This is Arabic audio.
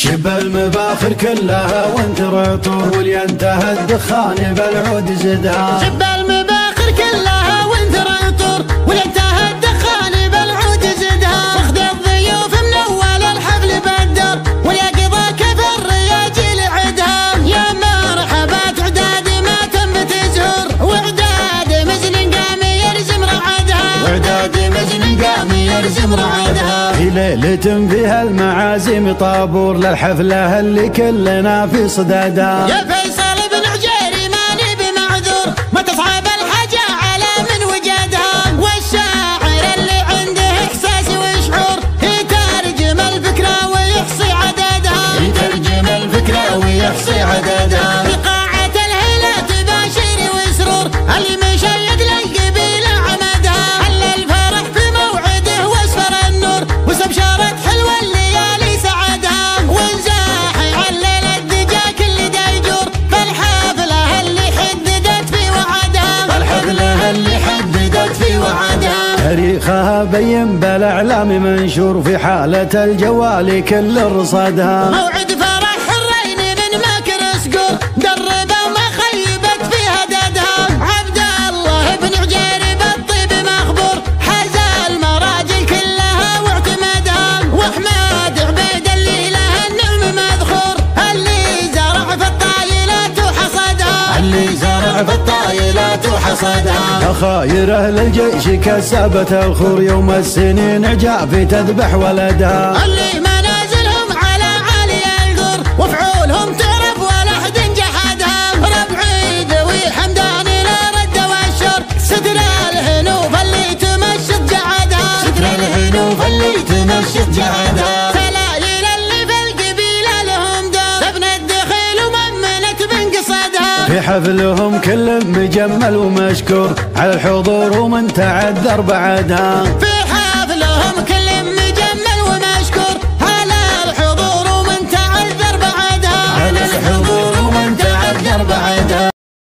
شب المباخر كلها وانثر عطور، واللي انتهى الدخان بالعود زدها. شب المباخر كلها وانثر عطور، واللي انتهى الدخان بالعود زدها. واخذ الضيوف من اول الحفل بالدار، واليقظه كيف الرياجيل عدها. يا مرحبا عداد ما تنبت زهور، وعداد مزن قام يرزم رعدها. وعداد مزن قام يرزم رعدها. في ليلة فيها المعازيم طابور، للحفلة اللي كلنا في صدادها. يا فيصل بن عجيري ماني بمعذور، ما تصعب الحاجة على من وجدها. والشاعر اللي عنده إحساس وشعور، يترجم الفكرة ويحصي عددها. يترجم الفكرة ويحصي عددها. في قاعة الهيلات باشر وسرور، اللي مشيد للقبيلة عمدها. هل الفرح في موعده واسفر النور، واستبشرت حلوة الليالي سعدها. ونزاحي على الدجا كل ديجور، فالحفلة اللي حددت في وعدها. فالحفلة اللي حددت في وعدها. تاريخها بين بالاعلام منشور، في حالة الجوال كل رصادها. موعد فرح حرين من ماكر سقور، دربه وما خيبت في هددها. عبد الله بن عجيري بالطيب مخبور، حاز المراجل كلها واعتمدها. واحمد عبيد اللي له النعم مذخور، اللي زرع في الطايلات وحصدها. اللي زرع في الطايلات وحصدها. خاير اهل الجيش كسبت الخور، يوم السنين عجافي تذبح ولدها. اللي منازلهم على عالي القر، وفعولهم تعرف ولا حد جحدها. ربعي ذوي حمداني لا رد والشر، ستر الهنوف اللي تمشط جعدها. ستر الهنوف اللي تمشط جعدها. سلايل اللي في القبيلة لهم دار، ابن الدخيل وممنت بن قصدها. في حفلهم كل مجمل ومشكور، على الحضور ومن تعذر بعدها. في حفلهم